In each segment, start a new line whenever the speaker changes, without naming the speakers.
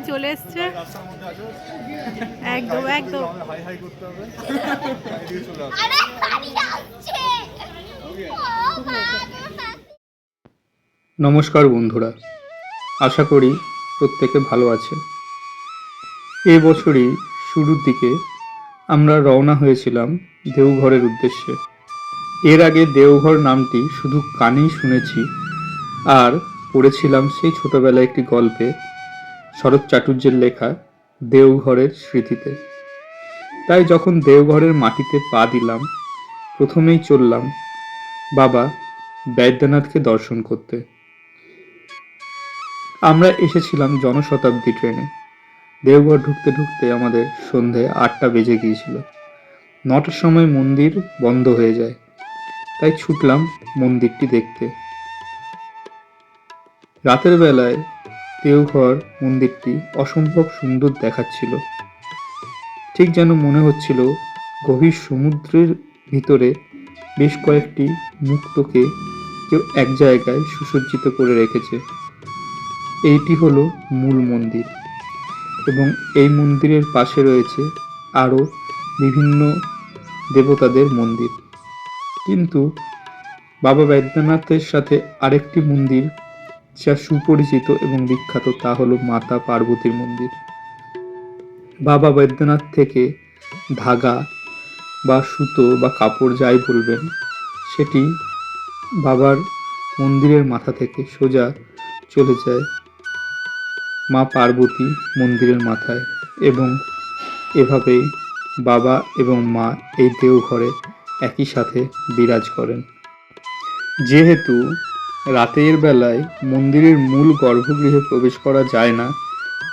চলে এসছে। একদম একদম।
নমস্কার বন্ধুরা, আশা করি প্রত্যেকে ভালো আছেন। এ বছরই শুরুর দিকে আমরা রওনা হয়েছিলাম দেওঘরের উদ্দেশ্যে। এর আগে দেওঘর নামটি শুধু কানেই শুনেছি, আর পড়েছিলাম সেই ছোটবেলায় একটি গল্পে, শরৎ চাটুর্যের লেখা দেওঘরের স্মৃতিতে। তাই যখন দেওঘরের মাটিতে পা দিলাম, প্রথমেই চললাম বাবা বৈদ্যনাথকে দর্শন করতে। আমরা এসেছিলাম জনশতাব্দী ট্রেনে। দেওঘর ঢুকতে ঢুকতে আমাদের সন্ধে 8টা বেজে গিয়েছিল। 9টার সময় মন্দির বন্ধ হয়ে যায়, তাই ছুটলাম মন্দিরটি দেখতে। রাতের বেলায় দেওঘর মন্দিরটি অসম্ভব সুন্দর দেখাচ্ছিল। ঠিক যেন মনে হচ্ছিল গভীর সমুদ্রের ভিতরে বেশ কয়েকটি মুক্তোকে কেউ এক জায়গায় সুসজ্জিত করে রেখেছে। এইটি হলো মূল মন্দির, এবং এই মন্দিরের পাশে রয়েছে আরও বিভিন্ন দেবতাদের মন্দির। কিন্তু বাবা বৈদ্যনাথের সাথে আরেকটি মন্দির যা সুপরিচিত এবং বিখ্যাত, তা হলো মাতা পার্বতীর মন্দির। বাবা বৈদ্যনাথ থেকে ধাগা বা সুতো বা কাপড় যাই বলবেন, সেটি বাবার মন্দিরের মাথা থেকে সোজা চলে যায় মা পার্বতী মন্দিরের মাথায়, এবং এভাবেই বাবা এবং মা এই দেওঘরে একই সাথে বিরাজ করেন। যেহেতু রাতের বেলায় মন্দিরের মূল গর্ভগৃহে প্রবেশ করা যায় না,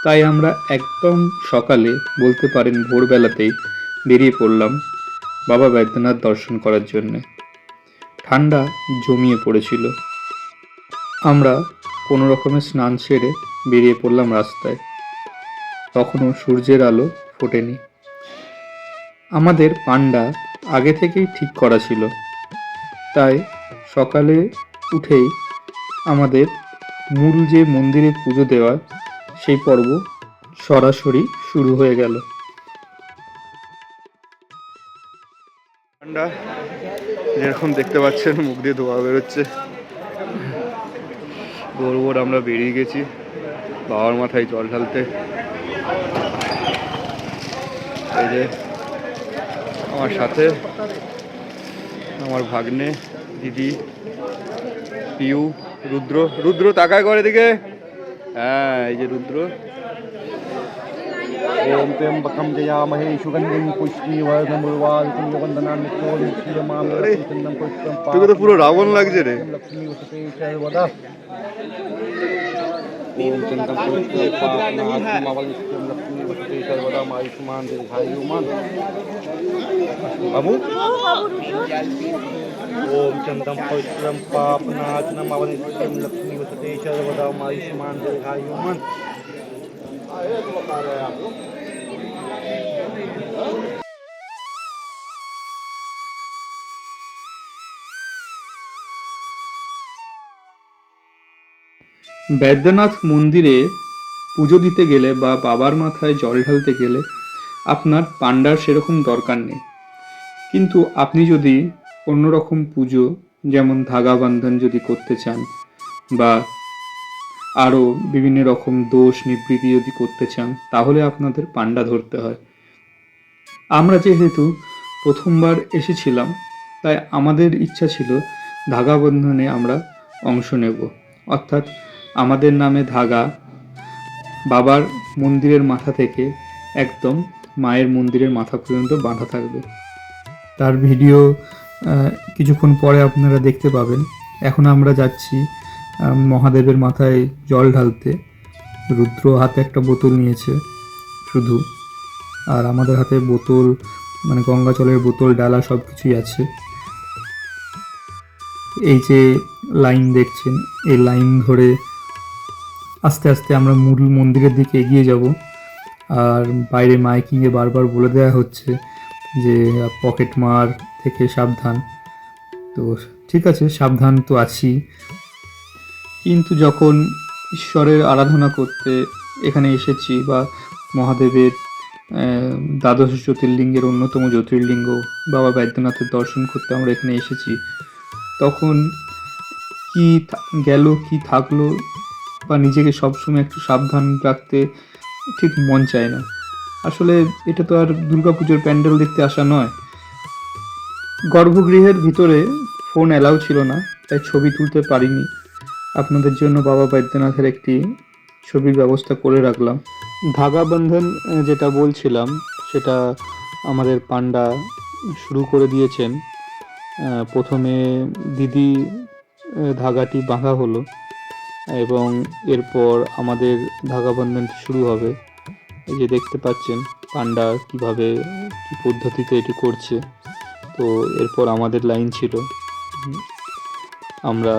তাই আমরা একদম সকালে, বলতে পারেন ভোরবেলাতেই বেরিয়ে পড়লাম বাবা বৈদ্যনাথ দর্শন করার জন্যে। ঠান্ডা জমিয়ে পড়েছিল। আমরা কোনো রকমে স্নান সেরে বেরিয়ে পড়লাম রাস্তায়। তখনও সূর্যের আলো ফোটেনি। আমাদের পান্ডা আগে থেকেই ঠিক করা ছিল, তাই সকালে উঠেই আমাদের মূল যে মন্দিরে পুজো দেওয়া, সেই পর্ব সরাসরি শুরু হয়ে গেল। পান্ডা যেরকম দেখতে পাচ্ছেন মুখ দিয়ে ধোয়া বেরোচ্ছে। ভোর আমরা বেরিয়ে গেছি বাবার মাথায় জল ঢালতে। এই যে আমার সাথে আমার ভাগ্নে, দিদি, পিউ, রুদ্র। রুদ্র তাকায় করে দিকে। হ্যাঁ, এই যে রুদ্র।
ओम त्र्यंबकं जयामहे सुगन्धिं पुष्टिवर्धनम् उर्वारुकं वन्दनान् नित्यं पुष्पं
তোকে তো পুরো রাবণ লাগছে রে।
लक्ष्मी वसते सर्वदा ओम चंदन पुष्पं पापनाशमावलिष्यं लक्ष्मी वसते सर्वदा आयुष्मान दीर्घायुमान बाबू ओम चंदन पुष्पं पापनाशमावलिष्यं लक्ष्मी वसते सर्वदा आयुष्मान दीर्घायुमान।
বৈদ্যনাথ মন্দিরে পুজো দিতে গেলে বা বাবার মাথায় জল ঢালতে গেলে আপনার পান্ডার সেরকম দরকার নেই। কিন্তু আপনি যদি অন্যরকম পুজো, যেমন ধাগা বন্ধন যদি করতে চান, বা আরও বিভিন্ন রকম দোষ নিবৃত্তি যদি করতে চান, তাহলে আপনাদের পান্ডা ধরতে হয়। আমরা যেহেতু প্রথমবার এসেছিলাম, তাই আমাদের ইচ্ছা ছিল ধাগা বন্ধনে আমরা অংশ নেব। অর্থাৎ আমাদের নামে ধাগা বাবার মন্দিরের মাথা থেকে একদম মায়ের মন্দিরের মাথা পর্যন্ত বাঁধা থাকবে। তার ভিডিও কিছুক্ষণ পরে আপনারা দেখতে পাবেন। এখন আমরা যাচ্ছি মহাদেবের মাথায় জল ঢালতে। রুদ্র হাতে একটা বোতল নিয়েছে শুধু, আর আমাদের হাতে বোতল, মানে গঙ্গা জলের বোতল, ডালা সব কিছুই আছে। এই যে লাইন দেখছেন, এই লাইন ধরে আস্তে আস্তে আমরা মূল মন্দিরের দিকে এগিয়ে যাব। আর বাইরে মাইকিংয়ে বারবার বলে দেওয়া হচ্ছে যে পকেট মার থেকে সাবধান। তো ঠিক আছে, সাবধান তো আছি, কিন্তু যখন ঈশ্বরের আরাধনা করতে এখানে এসেছি বা মহাদেবের দ্বাদশ জ্যোতির্লিঙ্গের অন্যতম জ্যোতির্লিঙ্গ বাবা বৈদ্যনাথের দর্শন করতে আমরা এখানে এসেছি, তখন কি গেল কি থাকলো বা নিজেকে সবসময় একটু সাবধান রাখতে ঠিক মন চায় না। আসলে এটা তো আর দুর্গাপুজোর প্যান্ডেল দেখতে আসা নয়। গর্ভগৃহের ভিতরে ফোন অ্যালাউ ছিল না, তাই ছবি তুলতে পারিনি। আপনাদের জন্য বাবা বৈদ্যনাথের একটি ছবির ব্যবস্থা করে রাখলাম। ধাগা বন্ধন যেটা বলছিলাম, সেটা আমাদের পান্ডা শুরু করে দিয়েছেন। প্রথমে দিদি ধাগাটি বাঁধা হলো এবং এরপর আমাদের ধাগা বন্ধনটি শুরু হবে। এই যে দেখতে পাচ্ছেন পান্ডা কিভাবে কি পদ্ধতিতে এটি করছে। তো এরপর আমাদের লাইন ছিল, আমরা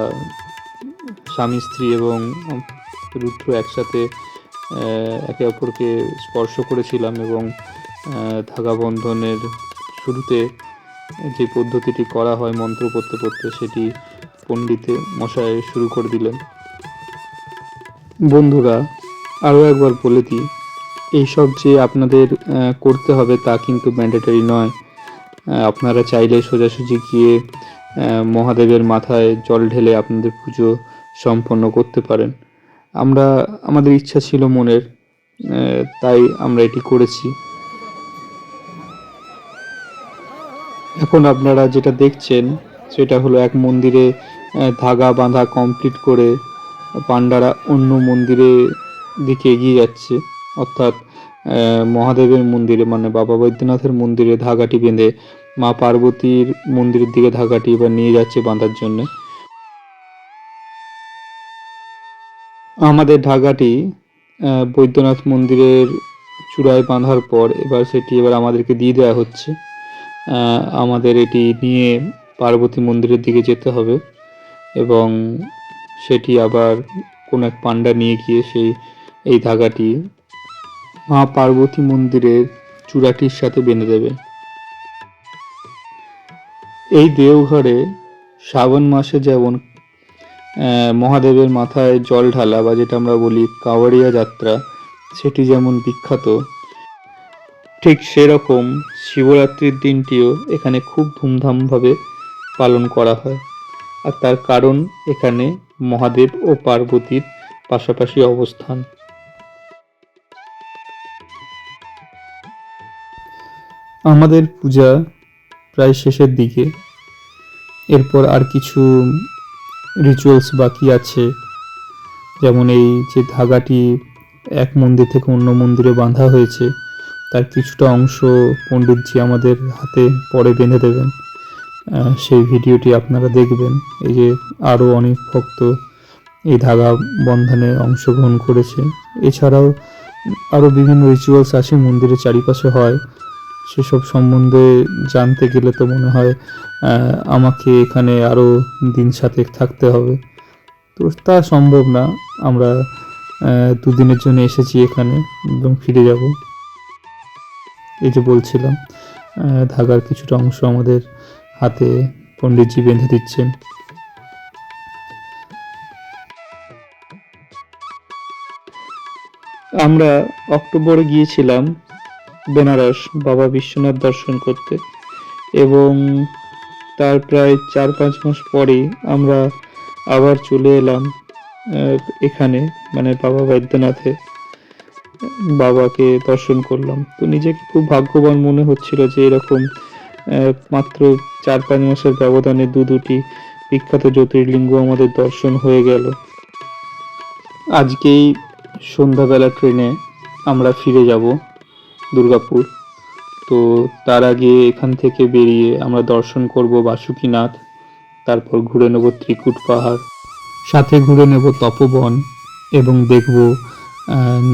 স্বামী স্ত্রী এবং রুদ্র একসাথে একে অপরকে স্পর্শ করেছিলাম এবং ধাগা বন্ধনের শুরুতে যে পদ্ধতিটি করা হয় মন্ত্র পড়তে পড়তে, সেটি পণ্ডিত মশাই শুরু করে দিলেন। বন্ধুরা, আরও একবার বলে দিই, এইসব যে আপনাদের করতে হবে তা কিন্তু ম্যান্ডেটরি নয়। আপনারা চাইলে সোজাসুজি গিয়ে মহাদেবের মাথায় জল ঢেলে আপনাদের পুজো সম্পন্ন করতে পারেন। আমাদের ইচ্ছা ছিল মনের, তাই আমরা এটি করেছি। এখন আপনারা যেটা দেখছেন সেটা হলো এক মন্দিরে ধাগা বাঁধা কমপ্লিট করে পান্ডারা অন্য মন্দিরে দিকে এগিয়ে যাচ্ছে, অর্থাৎ মহাদেবের মন্দিরে মানে বাবা বৈদ্যনাথের মন্দিরে ধাগাটি বেঁধে মা পার্বতীর মন্দিরের দিকে ধাগাটি এবার নিয়ে যাচ্ছে বাঁধার জন্য। আমাদের ধাগাটি বৈদ্যনাথ মন্দিরের চূড়ায় বাঁধার পর এবার আমাদেরকে দিয়ে দেওয়া হচ্ছে। আমাদের এটি নিয়ে পার্বতী মন্দিরের দিকে যেতে হবে এবং সেটি আবার কোনো এক পান্ডা নিয়ে গিয়ে এই ধাগাটি মা পার্বতী মন্দিরের চূড়াটির সাথে বেঁধে দেবে। এই দেওঘরে শ্রাবণ মাসে যেমন মহাদেবের মাথায় জল ঢালা বা যেটা আমরা বলি কাওয়াড়িয়া যাত্রা, সেটি যেমন বিখ্যাত, ঠিক সেরকম শিবরাত্রির দিনটিও এখানে খুব ধুমধামভাবে পালন করা হয়। আর তার কারণ এখানে মহাদেব ও পার্বতীর পাশাপাশি অবস্থান। আমাদের পূজা প্রায় শেষের দিকে, এরপর আর কিছু রিচুয়ালস বাকি আছে, যেমন এই যে ধাগাটি এক মন্দির থেকে অন্য মন্দিরে বাঁধা হয়েছে তার কিছুটা অংশ পণ্ডিতজি আমাদের হাতে পরে বেঁধে দেবেন। সেই ভিডিওটি আপনারা দেখবেন। এই যে আরও অনেক ভক্ত এই ধাগা বন্ধনে অংশগ্রহণ করেছে। এছাড়াও আরও বিভিন্ন রিচুয়ালস আছে মন্দিরের চারিপাশে হয়, সেসব সম্বন্ধে জানতে গেলে তো মনে হয় আমাকে এখানে আরও দিন সাতেক থাকতে হবে, তো তা সম্ভব না। আমরা দুদিনের জন্য এসেছি এখানে এবং ফিরে যাব। এই যে বলছিলাম, ধাগার কিছুটা অংশ আমাদের হাতে পণ্ডিতজি বেঁধে দিচ্ছেন। আমরা অক্টোবরে গিয়েছিলাম বেনারস বাবা বিশ্বনাথ দর্শন করতে এবং তার প্রায় 4-5 মাস পরেই আমরা আবার চলে এলাম এখানে মানে বাবা বৈদ্যনাথে, বাবাকে দর্শন করলাম। তো নিজেকে খুব ভাগ্যবান মনে হচ্ছিল যে এরকম মাত্র 4-5 মাসের ব্যবধানে দুটি বিখ্যাত জ্যোতির্লিঙ্গ আমাদের দর্শন হয়ে গেল। আজকেই সন্ধ্যাবেলা ট্রেনে আমরা ফিরে যাব দুর্গাপুর। তো তার আগে এখান থেকে বেরিয়ে আমরা দর্শন করব বাসুকীনাথ, তারপর ঘুরে নেব ত্রিকুট পাহাড়, সাথে ঘুরে নেব তপবন এবং দেখব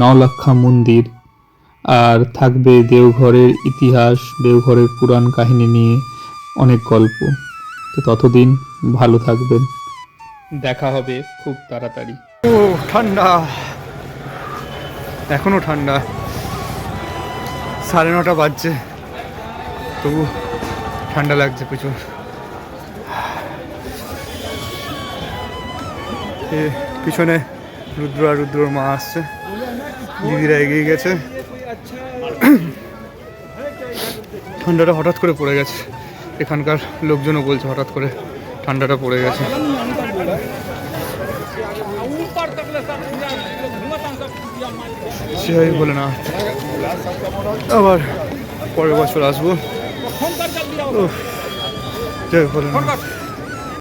নওলক্ষা মন্দির, আর থাকবে দেওঘরের ইতিহাস, দেওঘরের পুরাণ কাহিনী নিয়ে অনেক গল্প। তো ততদিন ভালো থাকবেন, দেখা হবে খুব তাড়াতাড়ি। ও ঠান্ডা, এখনো ঠান্ডা, 9:30 বাজছে, তবু ঠান্ডা লাগছে প্রচুর। পিছনে রুদ্র আর রুদ্রর মা আসছে।
দিদিরা এগিয়ে গেছে। ঠান্ডাটা হঠাৎ করে পড়ে গেছে, এখানকার লোকজনও বলছে হঠাৎ করে ঠান্ডাটা পড়ে গেছে। জয় ভোলেনাথ, আবার পরের বছর আসবো। জয় ভোলেনাথ।